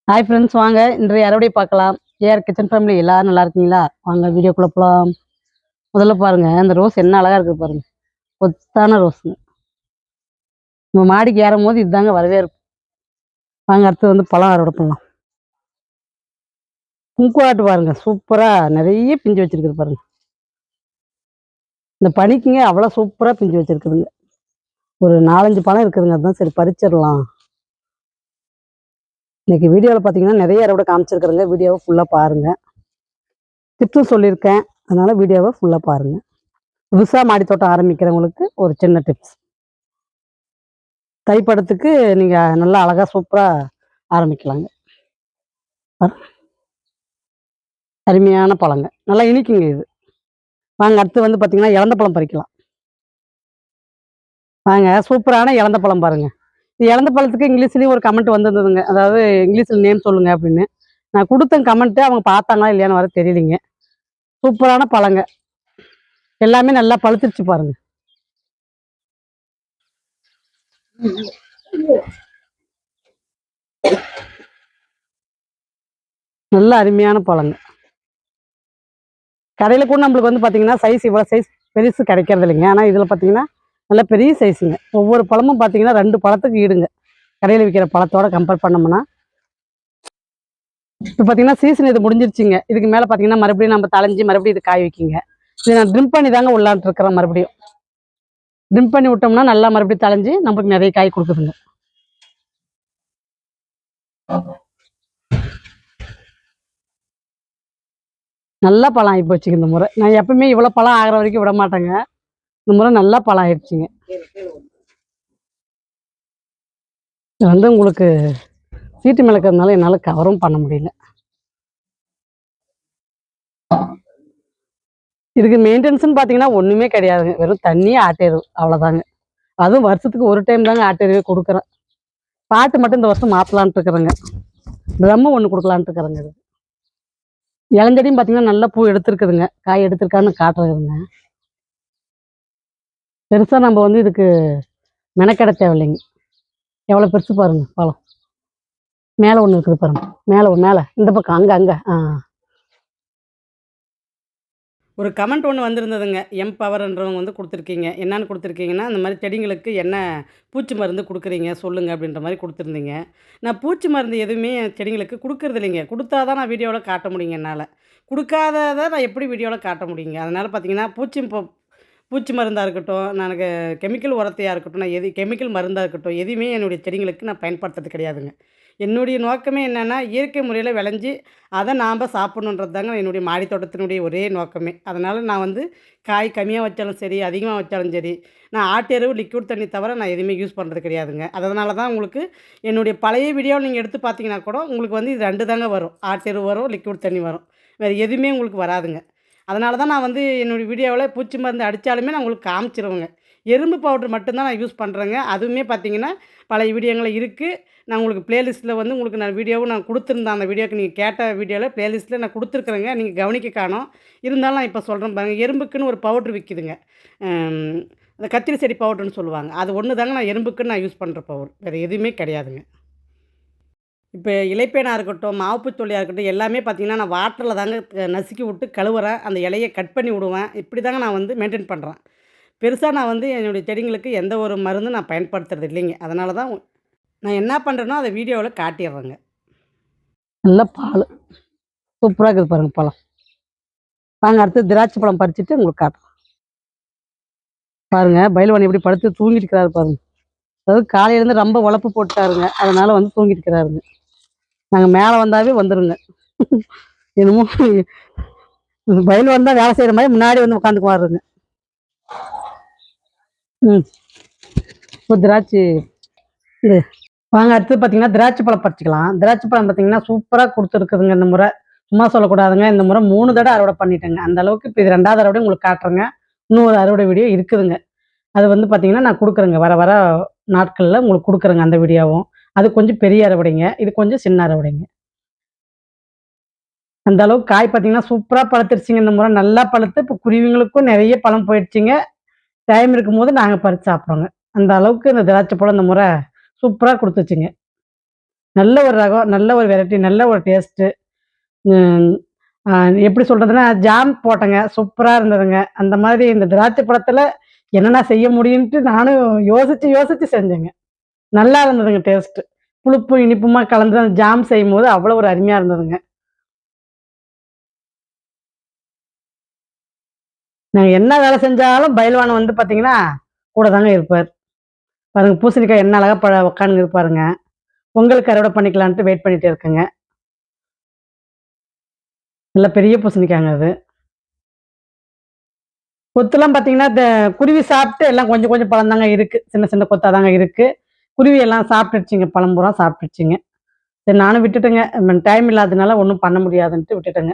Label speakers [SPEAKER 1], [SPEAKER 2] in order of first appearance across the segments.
[SPEAKER 1] Hi friends, வாங்க இன்றைய அறுவடை பார்க்கலாம். ஏஆர் கிச்சன் ஃபேமிலி எல்லாரும் நல்லா இருக்கீங்களா? வாங்க வீடியோக்குள்ள போகலாம். முதல்ல பாருங்க, இந்த ரோஸ் என்ன அழகா இருக்குது பாருங்க. கொத்தான ரோஸுங்க. நம்ம மாடிக்கு ஏறும்போது இதுதாங்க வரவேற்பு. வாங்க அடுத்து வந்து பழம் அறுவடை பண்ணலாம். குங்குவாட்டு பாருங்க, சூப்பரா நிறைய பிஞ்சு வச்சிருக்குது பாருங்க. இந்த பனிக்குங்க அவ்வளோ சூப்பரா பிஞ்சு வச்சிருக்குதுங்க. ஒரு 4-5 பழம் இருக்குதுங்க. அதுதான் சரி பறிச்சிடலாம். இன்னைக்கு வீடியோவில் பார்த்தீங்கன்னா நிறைய அறுவடை காமிச்சிருக்கிறேங்க. வீடியோவை ஃபுல்லாக பாருங்க. டிப்ஸும் சொல்லியிருக்கேன், அதனால வீடியோவை ஃபுல்லாக பாருங்க. புதுசாக மாடி தோட்டம் ஆரம்பிக்கிறவங்களுக்கு ஒரு சின்ன டிப்ஸ். தைப்படத்துக்கு நீங்கள் நல்லா அழகாக சூப்பராக ஆரம்பிக்கலாங்க. அருமையான பழங்க, நல்லா இனிக்குங்க இது. வாங்க அடுத்து வந்து பார்த்தீங்கன்னா இலந்த பழம் பறிக்கலாம். வாங்க சூப்பரான இலந்த பழம் பாருங்க. இந்த இலந்த பழத்துக்கு இங்கிலீஷ்லேயும் ஒரு கமெண்ட் வந்திருந்ததுங்க. அதாவது இங்கிலீஷில் நேம் சொல்லுங்க அப்படின்னு. நான் கொடுத்த கமெண்ட்டு அவங்க பார்த்தாங்களா இல்லையான்னு வர தெரியலிங்க. சூப்பரான பழங்க, எல்லாமே நல்லா பழுத்துருச்சு பாருங்க. நல்ல அருமையான பழங்க. கடையில் கூட நம்மளுக்கு வந்து பார்த்தீங்கன்னா சைஸ் இவ்வளோ சைஸ் பெருசு கிடைக்கிறது இல்லைங்க. ஆனால் இதில் பார்த்தீங்கன்னா நல்ல பெரிய சைஸுங்க. ஒவ்வொரு பழமும் பார்த்தீங்கன்னா 2 பழத்துக்கு ஈடுங்க. கடையில் விற்கிற பழத்தோட கம்பேர் பண்ணோம்னா. இப்போ பார்த்தீங்கன்னா சீசன் இது முடிஞ்சிருச்சுங்க. இதுக்கு மேலே பார்த்தீங்கன்னா மறுபடியும் நம்ம தளைஞ்சி மறுபடியும் இது காய வைக்கிங்க. இது நான் ட்ரிம் பண்ணி தாங்க உள்ளான்ட்டு இருக்கிறேன். மறுபடியும் ட்ரிம் பண்ணி விட்டோம்னா நல்லா மறுபடியும் தளைஞ்சி நம்மளுக்கு நிறைய காய் கொடுக்குதுங்க. நல்லா பழம் ஆகி போச்சுங்க இந்த முறை. நான் எப்பவுமே இவ்வளோ பழம் ஆகிற வரைக்கும் விட மாட்டேங்க. இந்த முறை நல்லா பழம் ஆயிடுச்சுங்க. இது வந்து உங்களுக்கு சீட்டு மிளக்கிறதுனால என்னால் கவரும் பண்ண முடியல. இதுக்கு மெயின்டெனன்ஸ்னு பார்த்தீங்கன்னா ஒன்றுமே கிடையாதுங்க. வெறும் தண்ணி ஆட்டேரு அவ்வளோதாங்க. அதுவும் வருஷத்துக்கு ஒரு டைம் தாங்க ஆட்டேருவே கொடுக்குறேன். பாட்டு மட்டும் இந்த வருஷம் மாற்றலான்ட்டு இருக்கிறேங்க. ட்ரம்மு ஒன்று கொடுக்கலான்ட்டு இருக்கிறேங்க. இது இளஞ்செடியும் பார்த்தீங்கன்னா நல்லா பூ எடுத்துருக்குதுங்க. காய் எடுத்துருக்கான்னு காட்டுறதுங்க. பெருசாக நம்ம வந்து இதுக்கு மெனக்கெட தேவையில்லைங்க. எவ்வளோ பெருசு பாருங்க பழம். மேலே ஒன்று இருக்குது பாருங்க. மேலே இந்த பக்கம் அங்கே ஒரு கமெண்ட் ஒன்று வந்திருந்ததுங்க. பவர்ன்றவங்க வந்து கொடுத்துருக்கீங்க. என்னான்னு கொடுத்துருக்கீங்கன்னா, இந்த மாதிரி செடிங்களுக்கு என்ன பூச்சி மருந்து கொடுக்குறீங்க சொல்லுங்கள் அப்படின்ற மாதிரி கொடுத்துருந்தீங்க. நான் பூச்சி மருந்து எதுவுமே என் செடிங்களுக்கு கொடுக்கறது இல்லைங்க. கொடுத்தா தான் நான் வீடியோவில் காட்ட முடியுங்க என்னால். கொடுக்காததை நான் எப்படி வீடியோவில் காட்ட முடியுங்க. அதனால் பார்த்தீங்கன்னா பூச்சி மருந்தாக இருக்கட்டும், எனக்கு கெமிக்கல் உரத்தையாக இருக்கட்டும், நான் கெமிக்கல் மருந்தாக இருக்கட்டும், எதுவுமே என்னுடைய செடிங்களுக்கு நான் பயன்படுத்துறது கிடையாதுங்க. என்னுடைய நோக்கமே என்னென்னா, இயற்கை முறையில் விளைஞ்சி அதை நாம் சாப்பிட்ணுன்றது தாங்க என்னுடைய மாடி தோட்டத்தினுடைய ஒரே நோக்கமே. அதனால் நான் வந்து காய் கம்மியாக வச்சாலும் சரி, அதிகமாக வச்சாலும் சரி, நான் ஆட்டு எருவு, லிக்விட் தண்ணி தவிர நான் எதுவுமே யூஸ் பண்ணுறது கிடையாதுங்க. அதனால தான் உங்களுக்கு என்னுடைய பழைய வீடியோவை நீங்கள் எடுத்து பார்த்தீங்கன்னா கூட உங்களுக்கு வந்து இது 2 தாங்க வரும். ஆட்டு எருவு வரும், லிக்விட் தண்ணி வரும். வேறு எதுவுமே உங்களுக்கு வராதுங்க. அதனால தான் நான் வந்து என்னுடைய வீடியோவில் பூச்சி மருந்து அடித்தாலுமே நான் உங்களுக்கு காமிச்சிருவேங்க. எறும்பு பவுட்ரு மட்டும்தான் நான் யூஸ் பண்ணுறேங்க. அதுவுமே பார்த்தீங்கன்னா பழைய வீடியோங்களில் இருக்குது. நான் உங்களுக்கு ப்ளேலிஸ்ட்டில் வந்து உங்களுக்கு நான் வீடியோவும் நான் கொடுத்துருந்தேன். அந்த வீடியோக்கு நீங்கள் கேட்ட வீடியோவில் ப்ளேலிஸ்ட்டில் நான் கொடுத்துருக்குறேங்க. நீங்கள் கவனிக்க காணோம். இருந்தாலும் நான் இப்போ சொல்கிறேன் பாருங்கள். எறும்புக்குன்னு ஒரு பவுட்ரு விற்கிதுங்க. அந்த கத்திரி செடி பவுட்ருன்னு சொல்லுவாங்க. அது ஒன்று தாங்க நான் எறும்புக்குன்னு நான் யூஸ் பண்ணுற பவுடர். வேறு எதுவுமே கிடையாதுங்க. இப்போ இலைப்பேனாக இருக்கட்டும், மாவுப்பூத்தொல்லியாக இருக்கட்டும், எல்லாமே பார்த்திங்கன்னா நான் வாட்டரில் தாங்க நசுக்கி விட்டு கழுவுறேன். அந்த இலைய கட் பண்ணி விடுவேன். இப்படி தாங்க நான் வந்து மெயின்டெயின் பண்ணுறேன். பெருசாக நான் வந்து என்னுடைய செடிங்களுக்கு எந்த ஒரு மருந்தும் நான் பயன்படுத்துறது இல்லைங்க. அதனால தான் நான் என்ன பண்ணுறேனோ அதை வீடியோவில் காட்டிடுறேங்க. நல்ல பால் சூப்பராக இருக்குது பாருங்கள் பழம். வாங்க அடுத்து திராட்சை பழம் பறிச்சுட்டு உங்களுக்கு காட்டுறேன். பாருங்கள் பயில்வான் எப்படி படுத்து தூங்கிட்டு இருக்கிறாரு பாருங்க. அதாவது காலையிலேருந்து ரொம்ப உழப்பு போட்டுட்டாருங்க. அதனால் வந்து தூங்கிட்டு இருக்கிறாருங்க. நாங்கள் மேலே வந்தாவே வந்துடுங்க. என்னமோ பயில்வான் தான் வேலை செய்கிற மாதிரி முன்னாடி வந்து உட்காந்துக்குவாருங்க. இப்போ திராட்சை இது வாங்க அடுத்து பார்த்தீங்கன்னா திராட்சை பழம் பறிச்சிக்கலாம். திராட்சை பழம் பார்த்தீங்கன்னா சூப்பராக கொடுத்துருக்குதுங்க இந்த முறை. சும்மா சொல்லக்கூடாதுங்க. இந்த முறை 3 தடவை அறுவடை பண்ணிட்டேங்க. அந்த அளவுக்கு இப்போ இது 2வது அறுவடை உங்களுக்கு காட்டுறேங்க. இன்னும் ஒரு அறுவடை வீடியோ இருக்குதுங்க. அது வந்து பார்த்தீங்கன்னா நான் கொடுக்குறேங்க. வர வர நாட்களில் உங்களுக்கு கொடுக்குறேங்க அந்த வீடியோவும். அது கொஞ்சம் பெரிய அறுவடைங்க. இது கொஞ்சம் சின்ன அறுவடைங்க. அந்த அளவுக்கு காய் பார்த்தீங்கன்னா சூப்பராக பழுத்துருச்சுங்க இந்த முறை. நல்லா பழுத்து இப்போ குருவிங்களுக்கும் நிறைய பழம் போயிடுச்சுங்க. டைம் இருக்கும்போது நாங்கள் பறித்து சாப்பிட்றோங்க. அந்த அளவுக்கு இந்த திராட்சை பழம் இந்த முறை சூப்பராக கொடுத்துச்சுங்க. நல்ல ஒரு ரகம், நல்ல ஒரு வெரைட்டி, நல்ல ஒரு டேஸ்ட்டு. ம். அ எப்படி சொல்றதுன்னா, ஜாம் போட்டேங்க. சூப்பரா இருந்ததுங்க. அந்த மாதிரி இந்த திராட்சை பழத்தில என்னென்ன செய்ய முடியுன்ட்டு நானும் யோசிச்சு, யோசிச்சு செஞ்சேங்க. நல்லா இருந்ததுங்க டேஸ்ட்டு. புளிப்பும், இனிப்புமா கலந்து அந்த ஜாம் செய்யும்போது அவ்வளோ ஒரு அருமையா இருந்ததுங்க. நாங்க என்ன வேலை செஞ்சாலும் பயில்வான் வந்து பார்த்தீங்கன்னா, கூட தாங்க இருப்பாரு. பாருங்க பூசணிக்காய் என்ன அழகா உட்காந்துருக்கு பாருங்க. பொங்கலுக்கு அறுவடை பண்ணிக்கலான்ட்டு வெயிட் பண்ணிட்டே இருக்கேங்க. நல்ல பெரிய பூசணிக்காங்க அது. கொத்துலாம் பார்த்தீங்கன்னா, குருவி சாப்பிட்டு எல்லாம் கொஞ்சம் கொஞ்சம் பழம் தாங்க இருக்கு. சின்ன சின்ன கொத்தா தாங்க இருக்கு. குருவி எல்லாம் சாப்பிட்டுருச்சுங்க. பழம் பூரா சாப்பிட்டுருச்சுங்க. சரி நானும் விட்டுட்டேங்க. டைம் இல்லாததுனால ஒண்ணும் பண்ண முடியாதுன்ட்டு விட்டுட்டேங்க.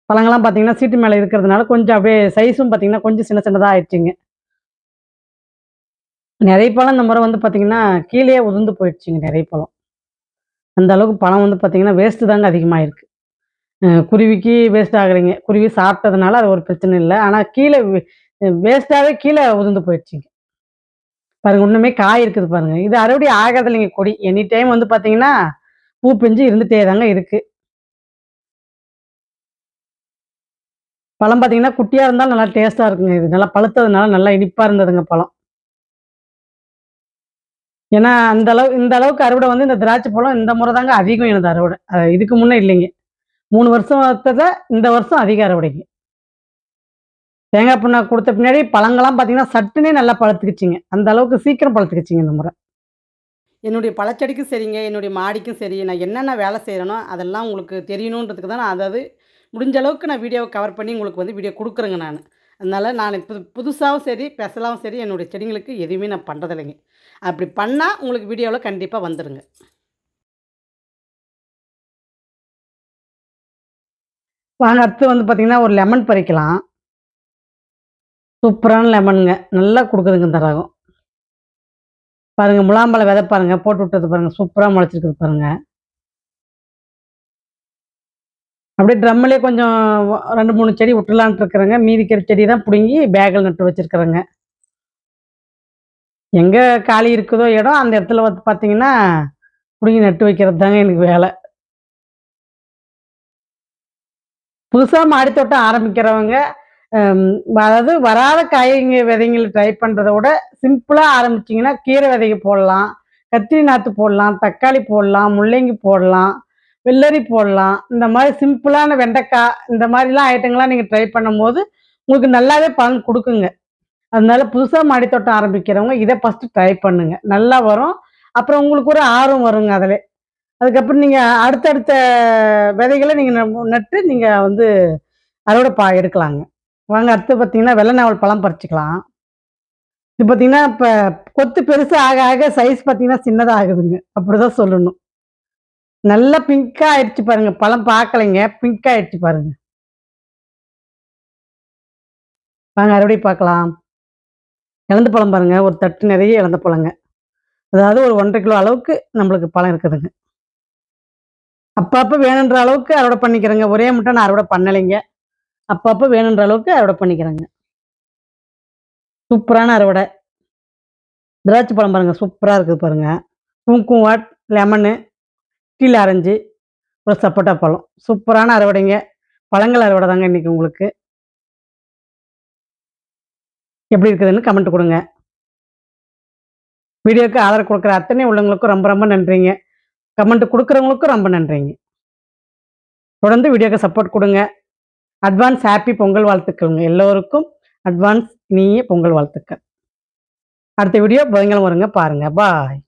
[SPEAKER 1] பழங்கள்லாம் பார்த்தீங்கன்னா, சீட்டு மேல இருக்கிறதுனால கொஞ்சம் அப்படியே சைஸும் பார்த்தீங்கன்னா, கொஞ்சம் சின்ன சின்னதா ஆயிடுச்சுங்க. நெறைய பழம் இந்த முறை வந்து பார்த்தீங்கன்னா, கீழயே உதிர்ந்து போயிடுச்சுங்க நெறைய பழம். அந்த அளவுக்கு பழம் வந்து பார்த்தீங்கன்னா, வேஸ்ட்டு தாங்க அதிகமாயிருக்கு. குருவிக்கு வேஸ்ட் ஆகலைங்க. குருவி சாப்பிட்டதுனால அது ஒரு பிரச்சனை இல்ல. ஆனா கீழ வேஸ்ட்டாவே கீழ உதிர்ந்து போயிடுச்சுங்க. பாருங்க இன்னுமே காய் இருக்குது பாருங்க. இது அறுவடை ஆகாதில்லைங்க கொடி. எனி டைம் வந்து பார்த்தீங்கன்னா, பூ பிஞ்சு இருந்துட்டே தாங்க இருக்கு. பழம் பார்த்தீங்கன்னா, குட்டியா இருந்தாலும் நல்லா டேஸ்ட்டா இருக்குங்க. இது நல்லா பழுத்ததுனால நல்லா இனிப்பா இருந்ததுங்க பழம். ஏன்னா, இந்த அளவுக்கு அறுவடை வந்து இந்த திராட்சை பழம் இந்த முறை தாங்க அதிகம் எனது அறுவடை. இதுக்கு முன்ன இல்லைங்க. 3 வருஷம் வத்தத இந்த வருஷம் அதிக அறுவடைங்க. தேங்காய் புண்ணாக்கு குடுத்த பின்னாடி பழங்கள்லாம் பார்த்தீங்கன்னா, சட்டுன்னே நல்லா பழுத்துக்குச்சுங்க. அந்த அளவுக்கு சீக்கிரம் பழுத்துக்குச்சுங்க இந்த முறை. என்னுடைய பழச்செடிக்கும் சரிங்க, என்னுடைய மாடிக்கும் சரி, நான் என்னென்ன வேலை செய்றேனோ, அதெல்லாம் உங்களுக்கு தெரியணுன்றதுக்கு தான் நான் அதாவது முடிஞ்ச அளவுக்கு நான் வீடியோவ கவர் பண்ணி உங்களுக்கு வந்து வீடியோ குடுக்குறேங்க நானு. அதனால நான் புதுசாவும் சரி, ஸ்பெஷலாவும் சரி என்னுடைய செடிங்களுக்கு எதுவுமே நான் பண்றதில்லைங்க. அப்படி பண்ணா உங்களுக்கு வீடியோல கண்டிப்பா வந்துருங்க. வாங்க அடுத்து வந்து பார்த்தீங்கன்னா, ஒரு லெமன் பறிக்கலாம். சூப்பரான லெமனுங்க. நல்லா குடுக்குதுங்க இந்த ரகம். பாருங்க முலாம்பழ விதை பாருங்க, போட்டு விட்டது பாருங்க. சூப்பரா முளைச்சிருக்குது பாருங்க. அப்படியே ட்ரம்மிலே கொஞ்சம் 2, 3 செடி விட்டுறலான்ட்டு இருக்கிறேங்க. மீதி இருக்கிற செடி தான் புடுங்கி பேக்ல நட்டு வச்சிருக்கிறேங்க. எங்க காலி இருக்குதோ இடம், அந்த இடத்துல வந்து பார்த்தீங்கன்னா, புடுங்கி நட்டு வைக்கிறது தாங்க எனக்கு வேலை. புதுசா மாடி தோட்டம் ஆரம்பிக்கிறவங்க, அம் அதாவது வராத காய்ங்க விதைங்கள ட்ரை பண்றத விட, சிம்பிளா ஆரம்பிச்சீங்கன்னா, கீரை விதைக போடலாம், கத்திரி நாத்து போடலாம், தக்காளி போடலாம், முள்ளங்கி போடலாம், வெள்ளரி போடலாம். இந்த மாரி சிம்பிளான வெண்டைக்கா, இந்த மாரிலாம் ஐட்டங்கள்லாம் நீங்க ட்ரை பண்ணும்போது, உங்களுக்கு நல்லாவே பலன் குடுக்குங்க. அதனால புதுசா மாடித்தோட்டம் ஆரம்பிக்கிறவங்க இத ஃபர்ஸ்ட்டு ட்ரை பண்ணுங்க. நல்லா வரும். அப்புறம் உங்களுக்கு ஒரு ஆர்வம் வருங்க அதிலே. அதுக்கப்புறம் நீங்க அடுத்தடுத்த விதைகள நீங்க நட்டு நீங்க வந்து அறுவடை எடுக்கலாங்க. வாங்க அடுத்து பார்த்தீங்கன்னா, வெள்ள நாவல் பழம் பறிச்சுக்கலாம். இது பார்த்தீங்கன்னா, இப்ப கொத்து பெருசா ஆக ஆக சைஸ் பார்த்தீங்கன்னா சின்னதா ஆகுதுங்க. அப்படிதான் சொல்லணும். நல்லா பிங்க்கா ஆயிடுச்சு பாருங்க. பழம் பார்க்கலைங்க. பிங்க்கா ஆயிடுச்சு பாருங்க. வாங்க அறுவடை பார்க்கலாம். எலந்த பழம் பாருங்க. ஒரு தட்டு நிறைய எலந்த பழங்க. அதாவது ஒரு 1 1/2 கிலோ அளவுக்கு நம்மளுக்கு பழம் இருக்குதுங்க. அப்பப்ப வேணுன்ற அளவுக்கு அறுவடை பண்ணிக்கிறேங்க. ஒரே முட்டா நான் அறுவடை பண்ணலைங்க. அப்பப்ப வேணுன்ற அளவுக்கு அறுவடை பண்ணிக்கிறேங்க. சூப்பரான அறுவடை. திராட்சை பழம் பாருங்க, சூப்பரா இருக்குது பாருங்க. குங்குமம், லெமனு, கீழ ஆரஞ்சு, ஒரு சப்போட்டா பழம். சூப்பரான அறுவடைங்க. பழங்கள் அறுவடை தாங்க இன்னைக்கு உங்களுக்கு. எப்படி இருக்குதுன்னு கமெண்ட் குடுங்க. வீடியோக்கு ஆதரவு குடுக்குற அத்தனை உள்ளவங்களுக்கும் ரொம்ப ரொம்ப நன்றிங்க. கமெண்ட் குடுக்குறவங்களுக்கும் ரொம்ப நன்றிங்க. தொடர்ந்து வீடியோக்கு சப்போர்ட் குடுங்க. அட்வான்ஸ் ஹேப்பி பொங்கல் வாழ்த்துக்கள்ங்க. எல்லோருக்கும் அட்வான்ஸ் இனிய பொங்கல் வாழ்த்துக்கள். அடுத்த வீடியோ புதன்கிழமை வருங்க பாருங்க. பாய்.